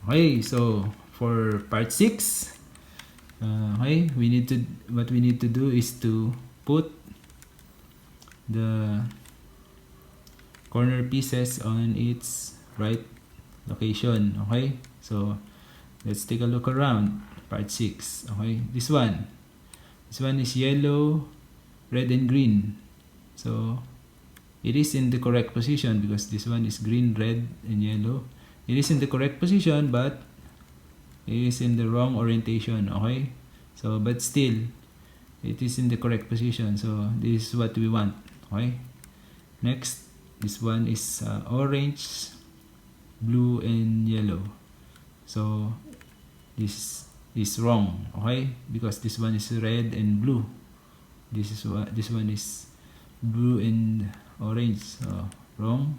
Okay, so for part 6, okay, what we need to do is to put the corner pieces on its right location. Okay, so let's take a look around part 6. Okay, this one is yellow, red and green, so it is in the correct position because this one is green, red and yellow. It is in the correct position, but it is in the wrong orientation. Okay, so but still it is in the correct position, so this is what we want. Okay, next, this one is orange, blue and yellow, so this is wrong. Okay, because this one is red and blue, this one is blue and orange, so wrong.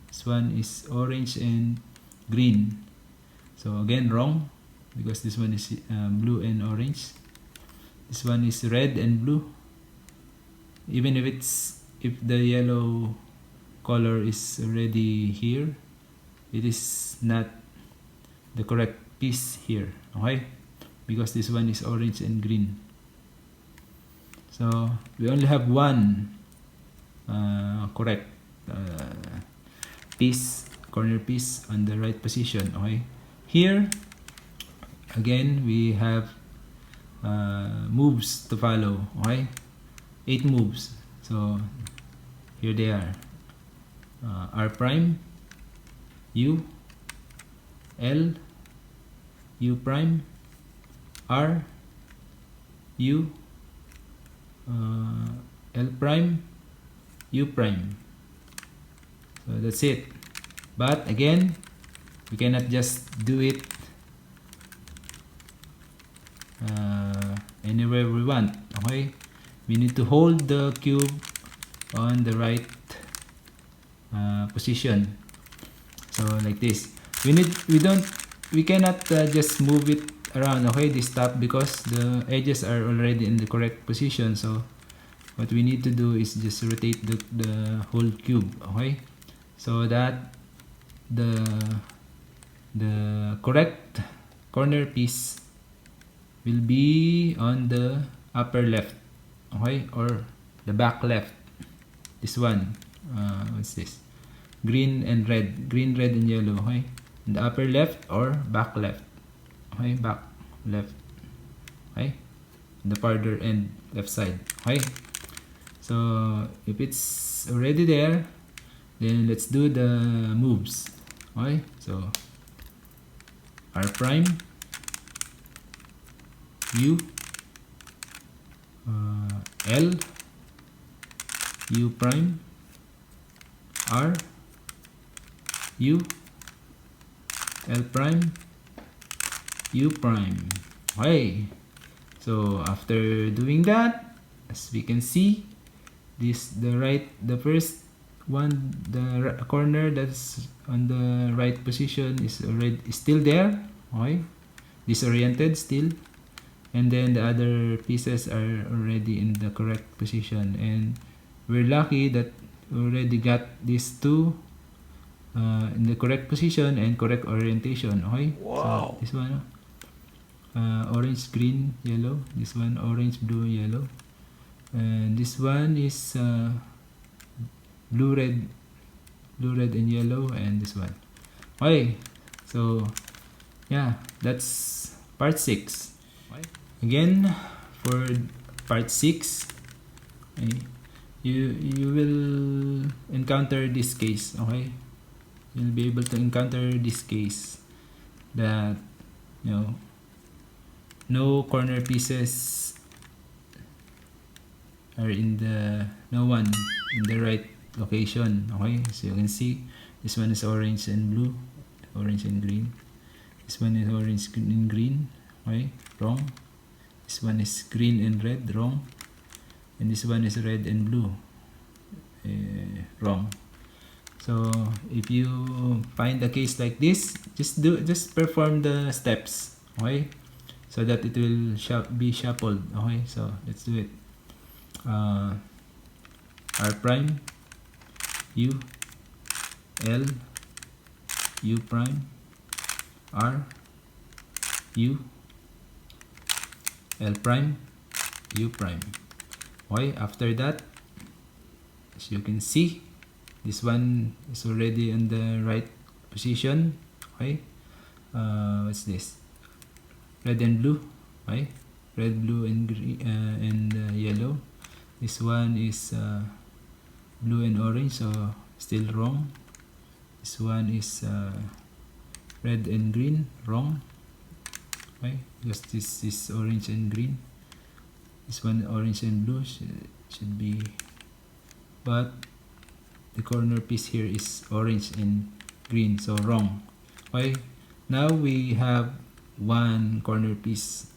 This one is orange and green, so again wrong because this one is blue and orange. This one is red and blue, even if the yellow color is already here, it is not the correct piece here. Okay, because this one is orange and green, so we only have one correct corner piece on the right position. Okay, here again we have moves to follow. Okay, 8 moves, so here they are: R prime, U, L, U prime, R, U, L prime, U prime. So that's it. But again, we cannot just do it anywhere we want. Okay, we need to hold the cube on the right position. So like this, we cannot just move it around. Okay, this top, because the edges are already in the correct position. So what we need to do is just rotate the whole cube. Okay, so that the correct corner piece will be on the upper left. Okay, or the back left. This one, what's this? Green, red and yellow. Okay, in the upper left or back left. Okay, back left. Okay, the farther end left side. Okay, so if it's already there, then let's do the moves. Okay, so R prime, U, L, U prime, R, U, L prime, U prime. Okay, so after doing that, as we can see, the first one, the corner that's on the right position is still there. Okay, disoriented still, and then the other pieces are already in the correct position, and we're lucky that we already got these two in the correct position and correct orientation. Okay, wow. So this one orange, green, yellow. This one orange, blue, yellow, and this one is blue, red and yellow, and this one. Okay, so yeah, that's part 6. Okay. Again, for part 6, okay, you will encounter this case. Okay, you'll be able to encounter this case that no corner pieces are no one in the right location. Okay, so you can see this one is orange and blue, orange and green. This one is orange and green. Okay, wrong. This one is green and red, wrong. And this one is red and blue, wrong. So if you find a case like this, just perform the steps. Okay, so that it will be shuffled. Okay, so let's do it. R prime, U, L, U prime, R, U, L prime, U prime. Okay, after that, as you can see, this one is already in the right position. Okay, what's this? Red and blue. Okay, red, blue, and green, and yellow. This one is blue and orange, so still wrong. This one is red and green, wrong. Okay, because this is orange and green. This one orange and blue should be, but the corner piece here is orange and green, so wrong. Okay, now we have one corner piece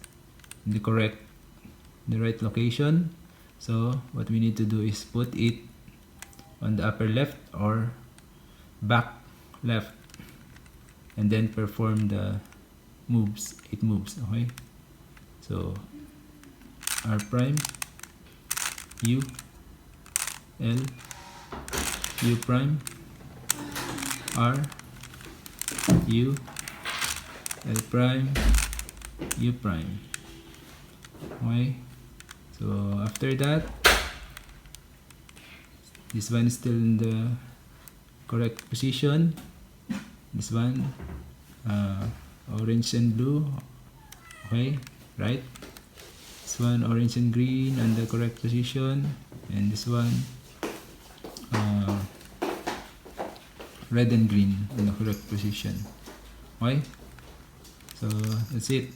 in the right location. So what we need to do is put it on the upper left or back left, and then perform the moves, 8 moves. Okay, so R prime, U, L, U prime, R, U, L prime, U prime. Okay, so after that, this one is still in the correct position. This one, orange and blue. Okay, right? This one orange and green on the correct position, and this one red and green in the correct position. Okay, so that's it.